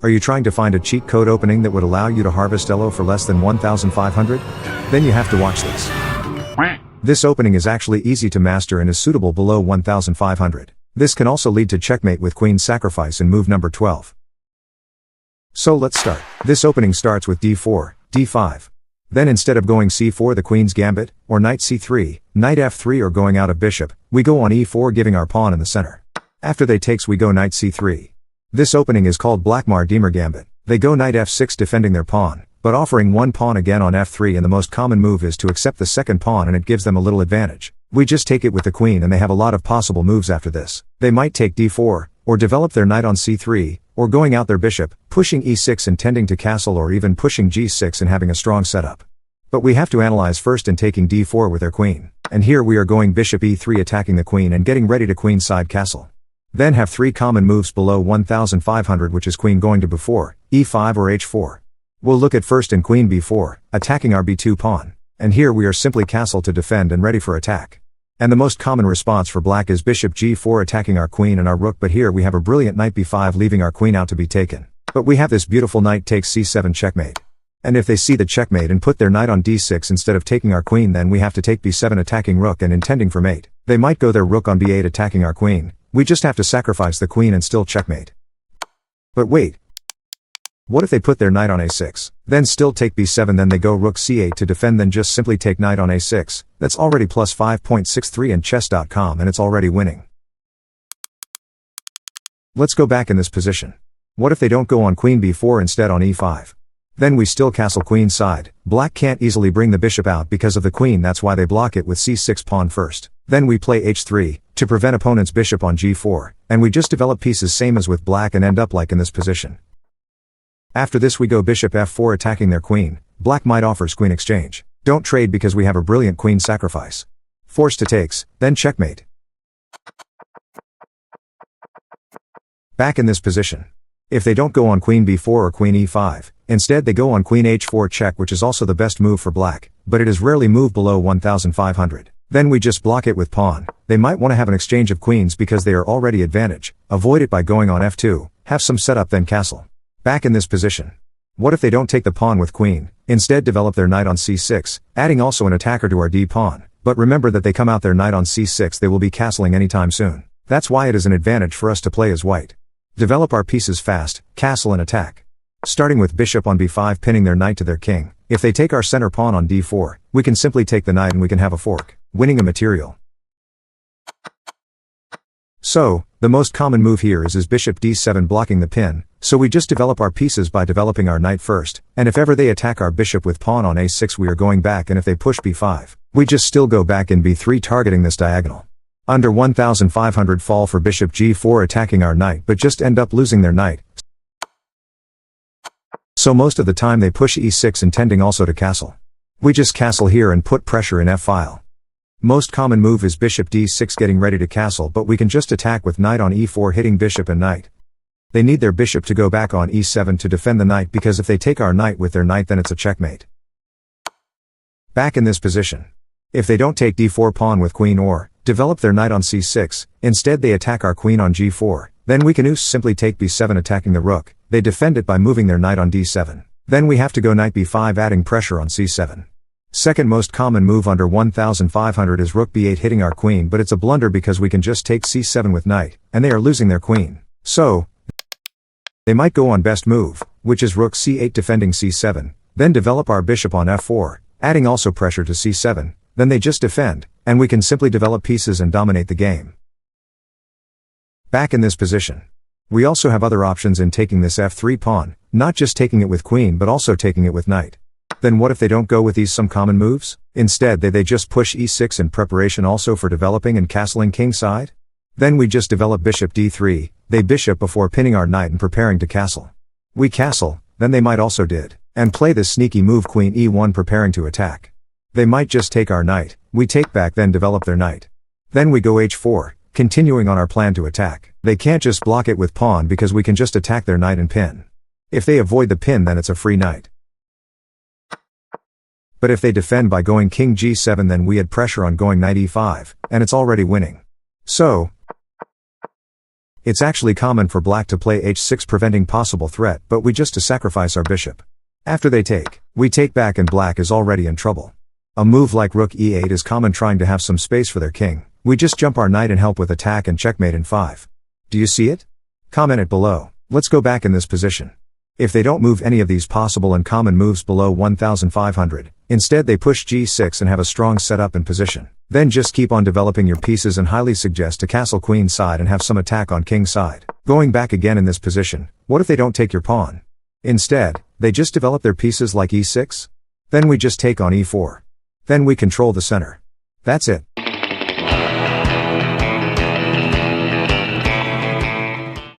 Are you trying to find a cheat code opening that would allow you to harvest ELO for less than 1,500? Then you have to watch this. This opening is actually easy to master and is suitable below 1,500. This can also lead to checkmate with queen sacrifice in move number 12. So let's start. This opening starts with d4, d5. Then instead of going c4 the queen's gambit, or knight c3, knight f3 or going out of bishop, we go on e4 giving our pawn in the center. After they takes we go knight c3. This opening is called Blackmar-Diemer Gambit. They go knight f6 defending their pawn, but offering one pawn again on f3, and the most common move is to accept the second pawn and it gives them a little advantage. We just take it with the queen and they have a lot of possible moves after this. They might take d4, or develop their knight on c3, or going out their bishop, pushing e6 intending to castle, or even pushing g6 and having a strong setup. But we have to analyze first and taking d4 with their queen. And here we are going bishop e3 attacking the queen and getting ready to queenside castle. Then have three common moves below 1,500, which is queen going to b4, e5 or h4. We'll look at first in queen b4, attacking our b2 pawn. And here we are simply castle to defend and ready for attack. And the most common response for black is bishop g4 attacking our queen and our rook, but here we have a brilliant knight b5 leaving our queen out to be taken. But we have this beautiful knight takes c7 checkmate. And if they see the checkmate and put their knight on d6 instead of taking our queen, then we have to take b7 attacking rook and intending for mate. They might go their rook on b8 attacking our queen. We just have to sacrifice the queen and still checkmate. But wait. What if they put their knight on a6, then still take b7, then they go rook c8 to defend, then just simply take knight on a6, that's already plus 5.63 in chess.com and it's already winning. Let's go back in this position. What if they don't go on queen b4 instead on e5? Then we still castle queen side. Black can't easily bring the bishop out because of the queen, that's why they block it with c6 pawn first. Then we play h3, to prevent opponent's bishop on g4, and we just develop pieces same as with black and end up like in this position. After this we go bishop f4 attacking their queen. Black might offers queen exchange. Don't trade because we have a brilliant queen sacrifice. Force to takes, then checkmate. Back in this position. If they don't go on queen b4 or queen e5, instead they go on queen h4 check, which is also the best move for black, but it is rarely moved below 1,500. Then we just block it with pawn. They might want to have an exchange of queens because they are already advantage. Avoid it by going on f2, have some setup then castle. Back in this position. What if they don't take the pawn with queen, instead develop their knight on c6, adding also an attacker to our d pawn, but remember that they come out their knight on c6 they will be castling anytime soon. That's why it is an advantage for us to play as white. Develop our pieces fast, castle and attack. Starting with bishop on b5 pinning their knight to their king. If they take our center pawn on d4, we can simply take the knight and we can have a fork, winning a material. So, the most common move here is bishop d7 blocking the pin, so we just develop our pieces by developing our knight first, and if ever they attack our bishop with pawn on a6 we are going back, and if they push b5, we just still go back in b3 targeting this diagonal. Under 1,500 fall for bishop g4 attacking our knight but just end up losing their knight. So most of the time they push e6 intending also to castle. We just castle here and put pressure in f-file. Most common move is bishop d6 getting ready to castle, but we can just attack with knight on e4 hitting bishop and knight. They need their bishop to go back on e7 to defend the knight because if they take our knight with their knight then it's a checkmate. Back in this position. If they don't take d4 pawn with queen or develop their knight on c6, instead they attack our queen on g4, then we can simply take b7 attacking the rook. They defend it by moving their knight on d7. Then we have to go knight b5 adding pressure on c7. Second most common move under 1,500 is rook b8 hitting our queen, but it's a blunder because we can just take c7 with knight, and they are losing their queen. So, they might go on best move, which is rook c8 defending c7, then develop our bishop on f4, adding also pressure to c7, then they just defend, and we can simply develop pieces and dominate the game. Back in this position. We also have other options in taking this f3 pawn, not just taking it with queen but also taking it with knight. Then what if they don't go with these some common moves? Instead they just push e6 in preparation also for developing and castling king side? Then we just develop bishop d3, they bishop before pinning our knight and preparing to castle. We castle, then they might also did, and play this sneaky move queen e1 preparing to attack. They might just take our knight, we take back then develop their knight. Then we go h4, continuing on our plan to attack. They can't just block it with pawn because we can just attack their knight and pin. If they avoid the pin then it's a free knight. But if they defend by going king g7 then we add pressure on going knight e5, and it's already winning. So, It's actually common for black to play h6 preventing possible threat, but we just to sacrifice our bishop. After they take, we take back and black is already in trouble. A move like rook e8 is common trying to have some space for their king. We just jump our knight and help with attack and checkmate in 5. Do you see it? Comment it below. Let's go back in this position. If they don't move any of these possible and common moves below 1500, instead they push g6 and have a strong setup in position. Then just keep on developing your pieces and highly suggest to castle queen side and have some attack on king side. Going back again in this position, what if they don't take your pawn? Instead, they just develop their pieces like e6? Then we just take on e4. Then we control the center. That's it.